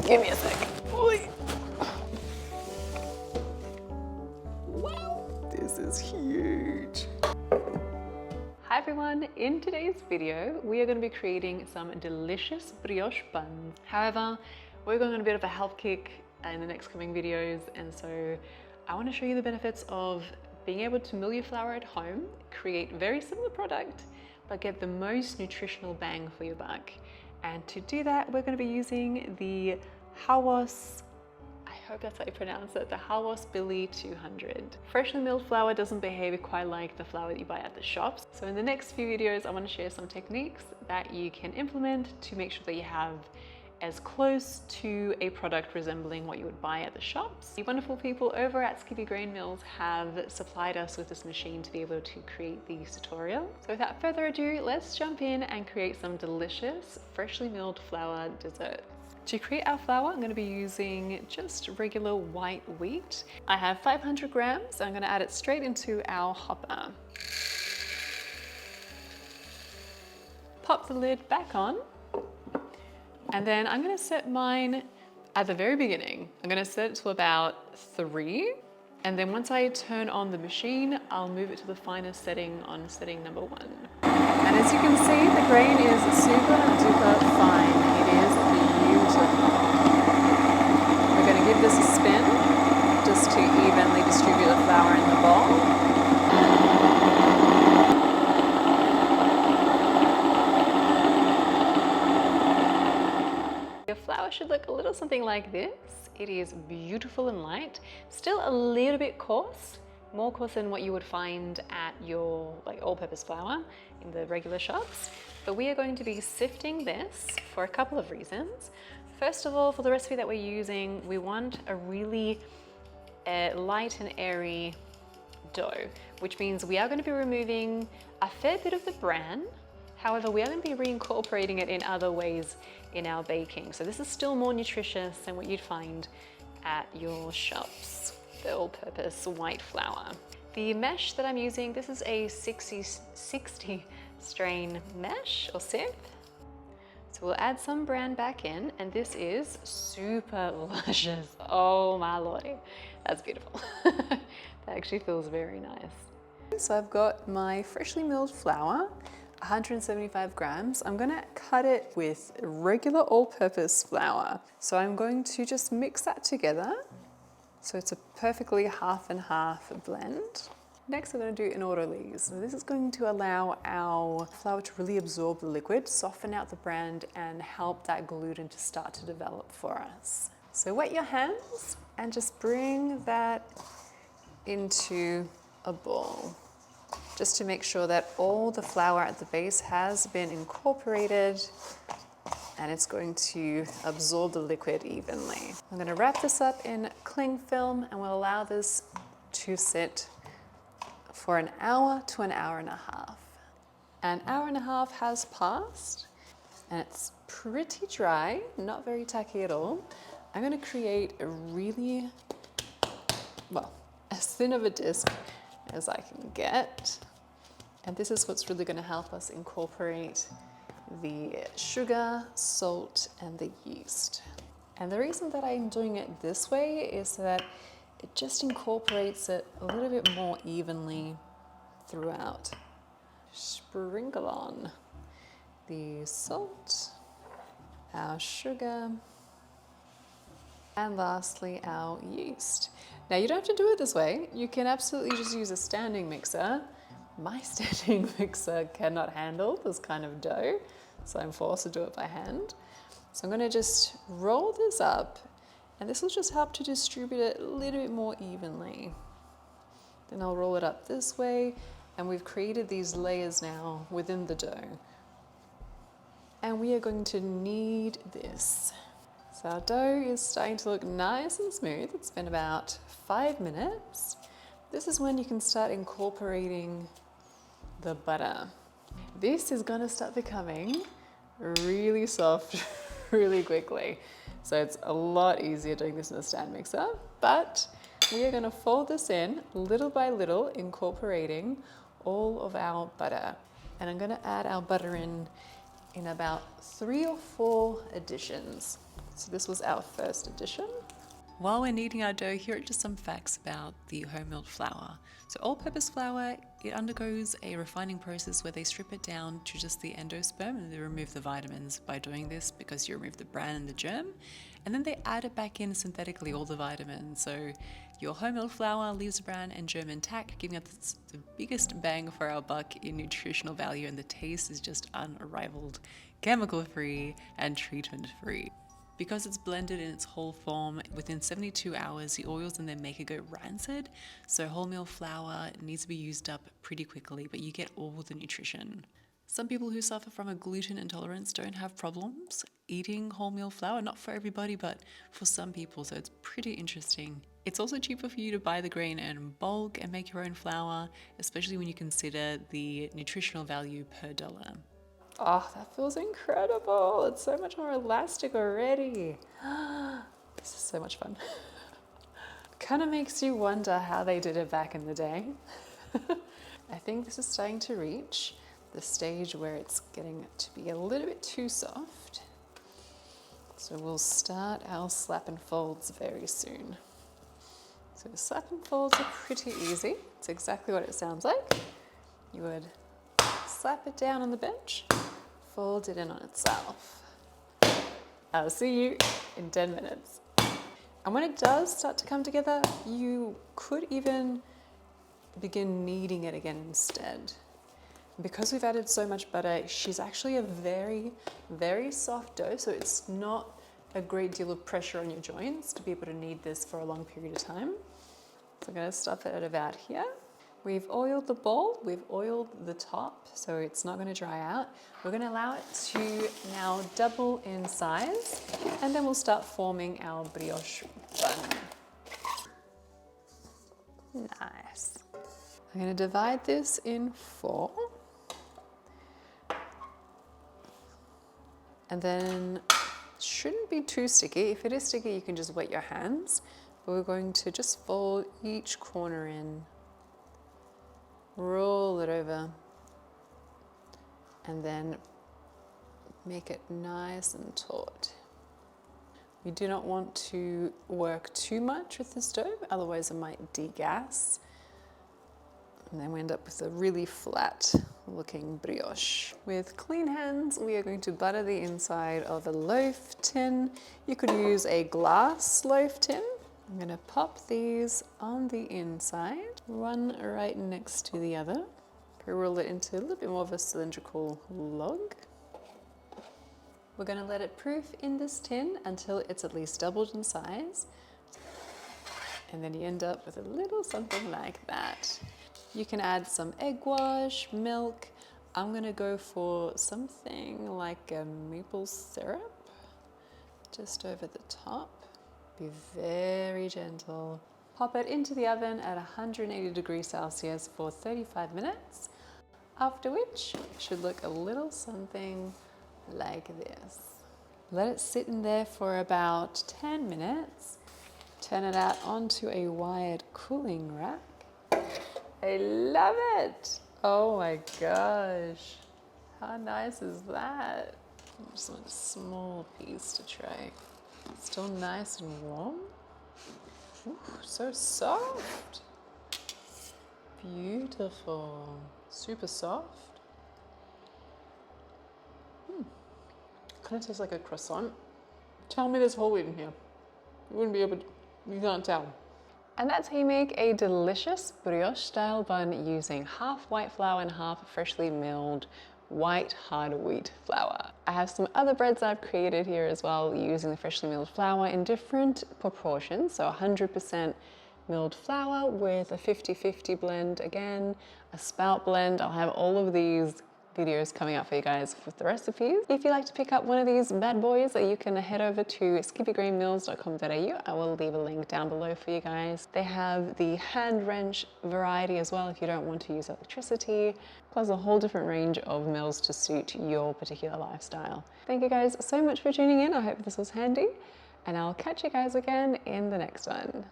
Give me a sec. Oi. Wow, this is huge. Hi everyone, in today's video, we are going to be creating some delicious brioche buns. However, we're going on a bit of a health kick in the next coming videos, and so I want to show you the benefits of being able to mill your flour at home, create very similar product, but get the most nutritional bang for your buck. And to do that, we're going to be using the Hawas, I hope that's how you pronounce it, the Hawas Billy 200. Freshly milled flour doesn't behave quite like the flour that you buy at the shops. So in the next few videos, I want to share some techniques that you can implement to make sure that you have as close to a product resembling what you would buy at the shops. The wonderful people over at Skippy Grain Mills have supplied us with this machine to be able to create these tutorials. So without further ado, let's jump in and create some delicious freshly milled flour desserts. To create our flour, I'm going to be using just regular white wheat. I have 500 grams. I'm going to add it straight into our hopper. Pop the lid back on. And then I'm going to set mine at the very beginning. I'm going to set it to about 3. And then once I turn on the machine, I'll move it to the finest setting on setting number 1. And as you can see, the grain is super duper fine. It is beautiful. We're going to give this a spin just to evenly distribute the flour in the bowl. Your flour should look a little something like this. It is beautiful and light, still a little bit coarse, more coarse than what you would find at your all-purpose flour in the regular shops. But we are going to be sifting this for a couple of reasons. First of all, for the recipe that we're using, we want a really light and airy dough, which means we are going to be removing a fair bit of the bran. However, we are going to be reincorporating it in other ways in our baking. So this is still more nutritious than what you'd find at your shops, the all-purpose white flour. The mesh that I'm using, this is a 60 strain mesh or sieve. So we'll add some bran back in, and this is super luscious. Oh my lordy, that's beautiful. That actually feels very nice. So I've got my freshly milled flour, 175 grams. I'm going to cut it with regular all-purpose flour. So I'm going to just mix that together. So it's a perfectly half and half blend. Next, we're going to do an autolyse. So this is going to allow our flour to really absorb the liquid, soften out the bran, and help that gluten to start to develop for us. So wet your hands and just bring that into a ball, just to make sure that all the flour at the base has been incorporated and it's going to absorb the liquid evenly. I'm going to wrap this up in cling film and we'll allow this to sit for an hour to an hour and a half. An hour and a half has passed and it's pretty dry, not very tacky at all. I'm going to create a really, as thin of a disc as I can get. And this is what's really going to help us incorporate the sugar, salt, and the yeast. And the reason that I'm doing it this way is that it just incorporates it a little bit more evenly throughout. Sprinkle on the salt, our sugar, and lastly our yeast. Now you don't have to do it this way. You can absolutely just use a standing mixer. My standing mixer cannot handle this kind of dough, so I'm forced to do it by hand. So I'm going to just roll this up, and this will just help to distribute it a little bit more evenly. Then I'll roll it up this way, and we've created these layers now within the dough. And we are going to knead this. So our dough is starting to look nice and smooth. It's been about 5 minutes. This is when you can start incorporating the butter. This is going to start becoming really soft really quickly. So it's a lot easier doing this in a stand mixer, but we are going to fold this in little by little, incorporating all of our butter. And I'm going to add our butter in about 3 or 4 additions. So this was our first edition. While we're kneading our dough, here are just some facts about the home milled flour. So all-purpose flour, it undergoes a refining process where they strip it down to just the endosperm and they remove the vitamins by doing this because you remove the bran and the germ. And then they add it back in synthetically, all the vitamins. So your home milled flour leaves the bran and germ intact, giving us the biggest bang for our buck in nutritional value, and the taste is just unrivaled, chemical-free and treatment-free. Because it's blended in its whole form, within 72 hours, the oils in there make it go rancid. So wholemeal flour needs to be used up pretty quickly, but you get all the nutrition. Some people who suffer from a gluten intolerance don't have problems eating wholemeal flour. Not for everybody, but for some people, so it's pretty interesting. It's also cheaper for you to buy the grain in bulk and make your own flour, especially when you consider the nutritional value per dollar. Oh, that feels incredible. It's so much more elastic already. This is so much fun. Kind of makes you wonder how they did it back in the day. I think this is starting to reach the stage where it's getting to be a little bit too soft. So we'll start our slap and folds very soon. So the slap and folds are pretty easy. It's exactly what it sounds like. You would slap it down on the bench, fold it in on itself. I'll see you in 10 minutes. And when it does start to come together, you could even begin kneading it again instead. Because we've added so much butter, she's actually a very, very soft dough, so it's not a great deal of pressure on your joints to be able to knead this for a long period of time. So I'm going to stuff it at about here. We've oiled the bowl, we've oiled the top, so it's not going to dry out. We're going to allow it to now double in size, and then we'll start forming our brioche bun. Nice. I'm going to divide this in 4. And then it shouldn't be too sticky. If it is sticky, you can just wet your hands. But we're going to just fold each corner in, roll it over, and then make it nice and taut. We do not want to work too much with the stove, otherwise it might degas. And then we end up with a really flat looking brioche. With clean hands, we are going to butter the inside of a loaf tin. You could use a glass loaf tin. I'm going to pop these on the inside, one right next to the other. Roll it into a little bit more of a cylindrical log. We're going to let it proof in this tin until it's at least doubled in size. And then you end up with a little something like that. You can add some egg wash, milk. I'm going to go for something like a maple syrup just over the top. Be very gentle. Pop it into the oven at 180 degrees Celsius for 35 minutes, after which it should look a little something like this. Let it sit in there for about 10 minutes. Turn it out onto a wired cooling rack. I love it! Oh my gosh, how nice is that? I just want a small piece to try. Still nice and warm. Ooh, so soft. Beautiful. Super soft. Kind of tastes like a croissant. Tell me there's whole wheat in here. You wouldn't be able to, you can't tell. And that's how you make a delicious brioche style bun using half white flour and half freshly milled white hard wheat flour. I have some other breads I've created here as well using the freshly milled flour in different proportions. So 100% milled flour with a 50-50 blend again, a spout blend. I'll have all of these videos coming up for you guys with the recipes. If you'd like to pick up one of these bad boys, you can head over to skippygrainmills.com.au. I will leave a link down below for you guys. They have the hand wrench variety as well if you don't want to use electricity, plus a whole different range of mills to suit your particular lifestyle. Thank you guys so much for tuning in. I hope this was handy, and I'll catch you guys again in the next one.